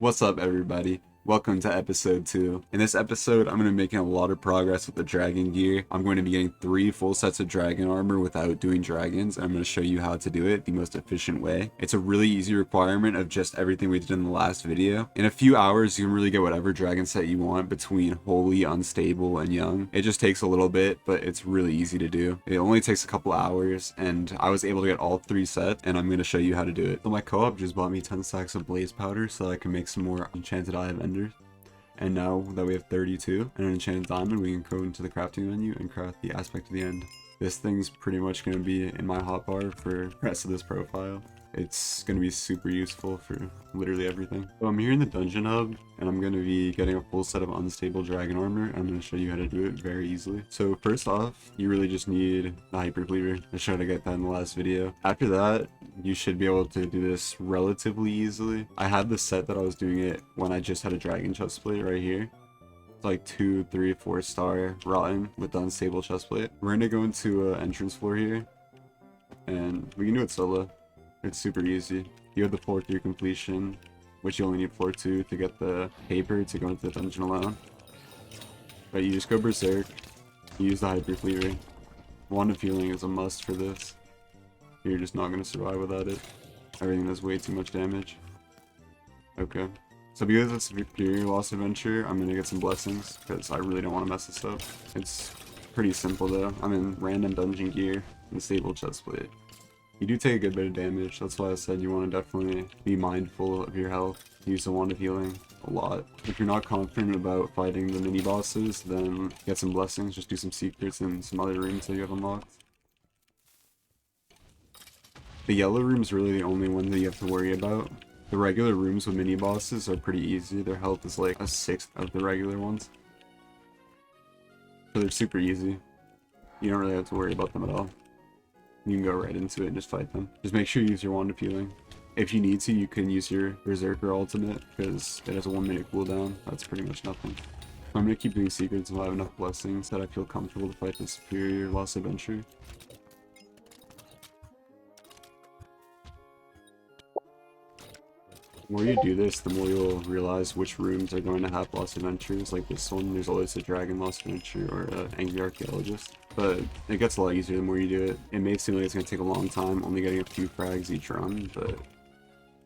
What's up, everybody? Welcome to episode 2. In this episode, I'm going to be making a lot of progress with the dragon gear. I'm going to be getting 3 full sets of dragon armor without doing dragons, and I'm going to show you how to do it the most efficient way. It's a really easy requirement of just everything we did in the last video. In a few hours, you can really get whatever dragon set you want between holy, unstable, and young. It just takes a little bit, but it's really easy to do. It only takes a couple hours, and I was able to get all 3 sets, and I'm going to show you how to do it. So my co-op just bought me 10 stacks of blaze powder so I can make some more enchanted eye of enders. And now that we have 32 and an enchanted diamond, we can go into the crafting menu and craft the aspect of the end. This thing's pretty much going to be in my hotbar for the rest of this profile. It's going to be super useful for literally everything. So I'm here in the dungeon hub, and I'm going to be getting a full set of unstable dragon armor. I'm going to show you how to do it very easily. So first off, you really just need the hyper cleaver. I showed how to get that in the last video. After that, you should be able to do this relatively easily. I had the set that I was doing it when I just had a dragon chestplate right here. It's like 2, 3, 4 star rotten with the unstable chestplate. We're going to go into an entrance floor here, and we can do it solo. It's super easy. You have the floor 3 completion, which you only need floor 2 to get the paper to go into the dungeon alone. But you just go berserk, you use the hyper cleaver. Wand of healing is a must for this. You're just not going to survive without it. Everything does way too much damage. Okay. So because it's a superior loss adventure, I'm going to get some blessings, because I really don't want to mess this up. It's pretty simple though. I'm in random dungeon gear and stable chestplate. You do take a good bit of damage, that's why I said you want to definitely be mindful of your health. Use the wand of healing a lot. If you're not confident about fighting the mini bosses, then get some blessings, just do some secrets in some other rooms that you have unlocked. The yellow room is really the only one that you have to worry about. The regular rooms with mini bosses are pretty easy. Their health is like a 1/6 of the regular ones. So they're super easy. You don't really have to worry about them at all. You can go right into it and just fight them. Just make sure you use your wand of healing. If you need to, you can use your berserker ultimate, because it has a 1-minute cooldown. That's pretty much nothing. I'm going to keep doing secrets until I have enough blessings that I feel comfortable to fight the superior loss adventure. The more you do this, the more you'll realize which rooms are going to have lost adventures. Like this one, there's always a dragon lost adventure or an angry archaeologist. But it gets a lot easier the more you do it. It may seem like it's going to take a long time, only getting a few frags each run, but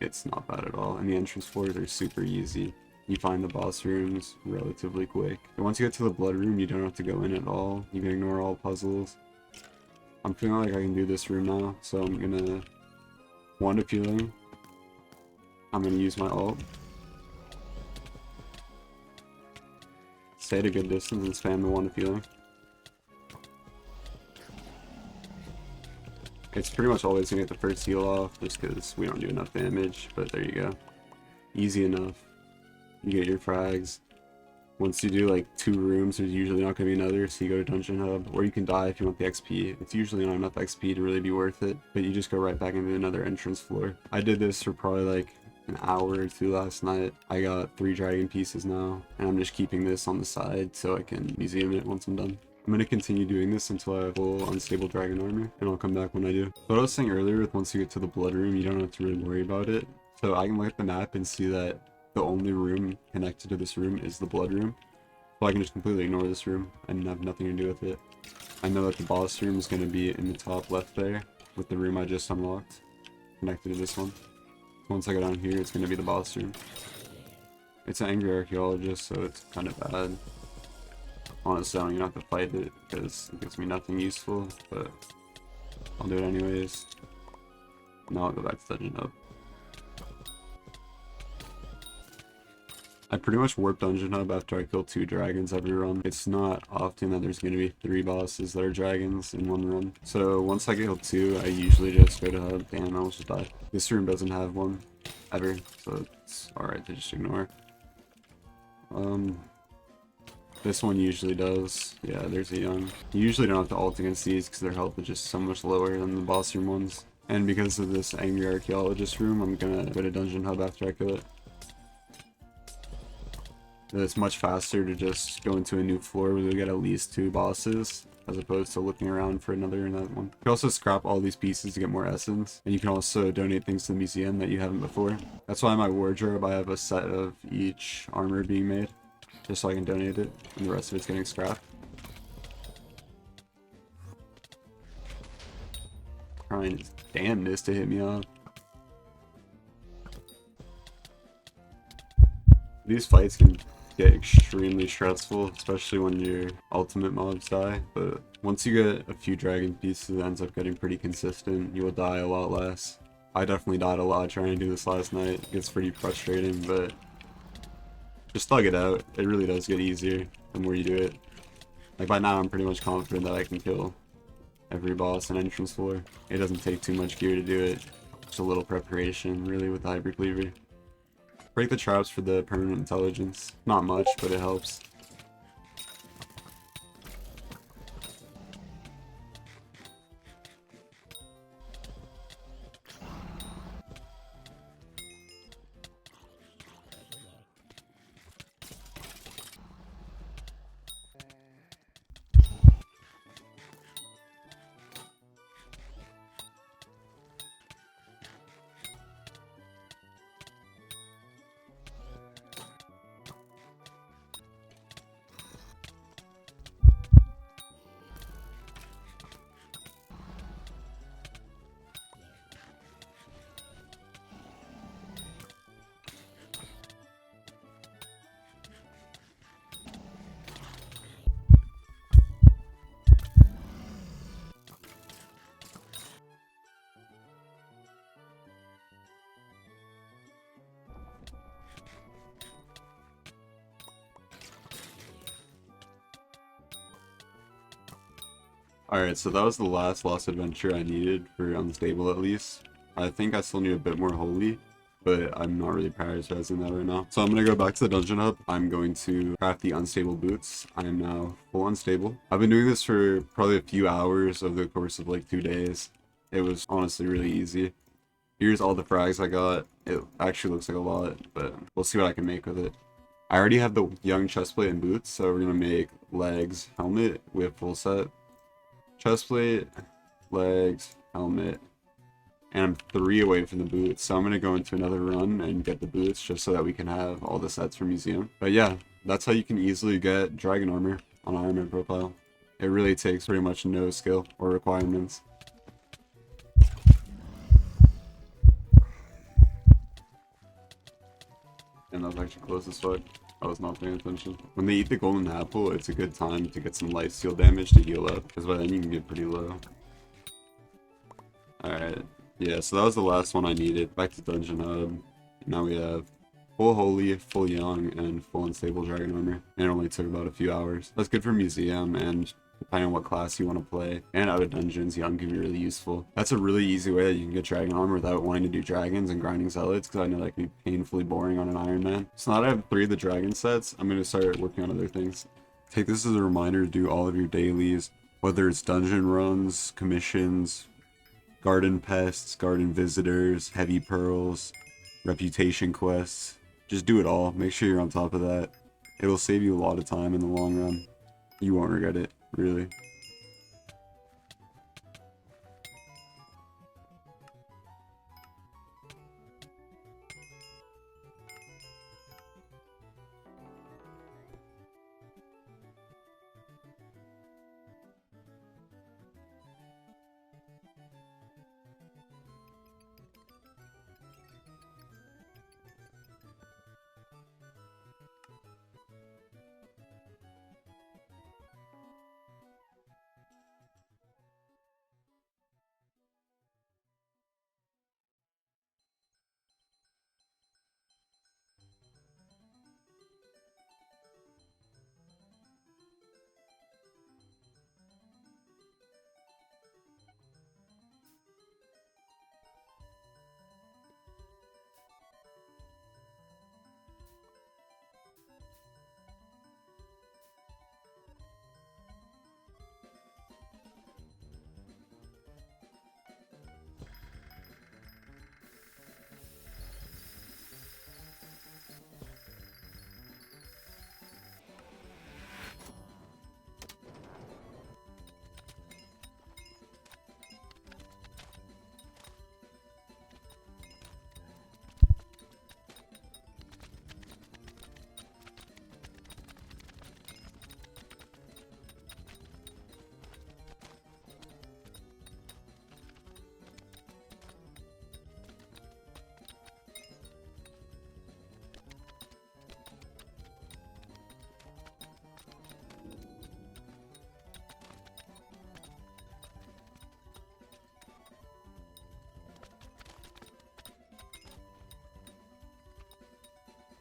it's not bad at all. And the entrance floors are super easy. You find the boss rooms relatively quick. And once you get to the blood room, you don't have to go in at all. You can ignore all puzzles. I'm feeling like I can do this room now, so I'm going to wand of healing. I'm going to use my ult. Stay at a good distance and spam the wand of healing. It's pretty much always going to get the first heal off just because we don't do enough damage, but there you go. Easy enough. You get your frags. Once you do like 2 rooms, there's usually not going to be another, so you go to Dungeon Hub, or you can die if you want the XP. It's usually not enough XP to really be worth it, but you just go right back into another entrance floor. I did this for probably like an hour or 2 last night. I got 3 dragon pieces now, and I'm just keeping this on the side so I can museum it once I'm done. I'm going to continue doing this until I have full unstable dragon armor, and I'll come back when I do. What I was saying earlier, with once you get to the blood room, you don't have to really worry about it. So I can look at the map and see that the only room connected to this room is the blood room. So I can just completely ignore this room and have nothing to do with it. I know that the boss room is going to be in the top left there, with the room I just unlocked, connected to this one. Once I go down here, it's going to be the boss room. It's an angry archaeologist, so it's kind of bad. Honestly, I don't even have to fight it because it gives me nothing useful, but I'll do it anyways. Now I'll go back to Dungeon Hub. I pretty much warp Dungeon Hub after I kill 2 dragons every run. It's not often that there's going to be 3 bosses that are dragons in one run. So once I kill 2, I usually just go to Hub. Damn, I almost just died. This room doesn't have one ever, so it's alright to just ignore. This one usually does. Yeah, there's a young. You usually don't have to ult against these because their health is just so much lower than the boss room ones. And because of this angry archaeologist room, I'm gonna go to Dungeon Hub after I kill it. It's much faster to just go into a new floor where we get at least 2 bosses as opposed to looking around for another one. You can also scrap all these pieces to get more essence, and you can also donate things to the museum that you haven't before. That's why in my wardrobe I have a set of each armor being made, just so I can donate it, and the rest of it's getting scrapped. Trying his damnness to hit me off. These fights can get extremely stressful, especially when your ultimate mobs die, but once you get a few dragon pieces, it ends up getting pretty consistent. You will die a lot less. I definitely died a lot trying to do this last night. It gets pretty frustrating, but just thug it out. It really does get easier the more you do it. Like by now I'm pretty much confident that I can kill every boss and entrance floor. It doesn't take too much gear to do it. Just a little preparation, really, with the hyper cleaver. Break the traps for the permanent intelligence. Not much, but it helps. Alright, so that was the last lost adventure I needed for unstable at least. I think I still need a bit more holy, but I'm not really prioritizing that right now. So I'm gonna go back to the dungeon hub. I'm going to craft the unstable boots. I am now full unstable. I've been doing this for probably a few hours over the course of like 2 days. It was honestly really easy. Here's all the frags I got. It actually looks like a lot, but we'll see what I can make with it. I already have the young chestplate and boots, so we're gonna make legs, helmet with full set. Chestplate, legs, helmet, and I'm 3 away from the boots, so I'm going to go into another run and get the boots just so that we can have all the sets for museum. But yeah, that's how you can easily get dragon armor on Ironman profile. It really takes pretty much no skill or requirements. And that was actually close as fuck. I was not paying attention. When they eat the golden apple, it's a good time to get some lifesteal damage to heal up, because by then you can get pretty low. Alright, yeah, so that was the last one I needed. Back to Dungeon Hub. Now we have full holy, full young, and full unstable dragon armor. And it only took about a few hours. That's good for museum, and depending on what class you want to play, and out of dungeons, young can be really useful. That's a really easy way that you can get dragon armor without wanting to do dragons and grinding zealots, because I know that can be painfully boring on an Iron Man. So now that I have 3 of the dragon sets, I'm going to start working on other things. Take this as a reminder to do all of your dailies, whether it's dungeon runs, commissions, garden pests, garden visitors, heavy pearls, reputation quests. Just do it all. Make sure you're on top of that. It'll save you a lot of time in the long run. You won't regret it, really.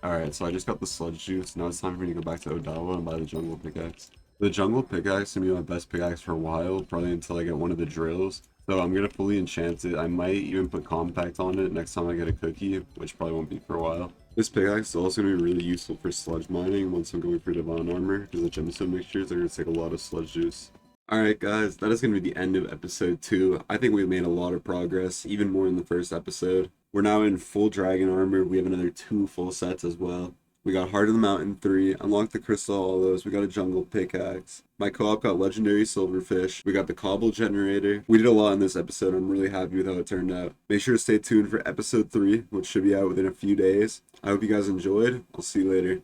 Alright, so I just got the sludge juice. Now it's time for me to go back to Odawa and buy the jungle pickaxe. The jungle pickaxe is gonna be my best pickaxe for a while, probably until I get one of the drills. So I'm gonna fully enchant it. I might even put compact on it next time I get a cookie, which probably won't be for a while. This pickaxe is also gonna be really useful for sludge mining once I'm going for divine armor, because the gemstone mixtures are gonna take a lot of sludge juice. Alright guys, that is going to be the end of episode 2. I think we made a lot of progress, even more in the first episode. We're now in full dragon armor. We have another 2 full sets as well. We got Heart of the Mountain 3, unlocked the crystal hollows, we got a jungle pickaxe. My co-op got legendary silverfish, we got the cobble generator. We did a lot in this episode. I'm really happy with how it turned out. Make sure to stay tuned for episode 3, which should be out within a few days. I hope you guys enjoyed. I'll see you later.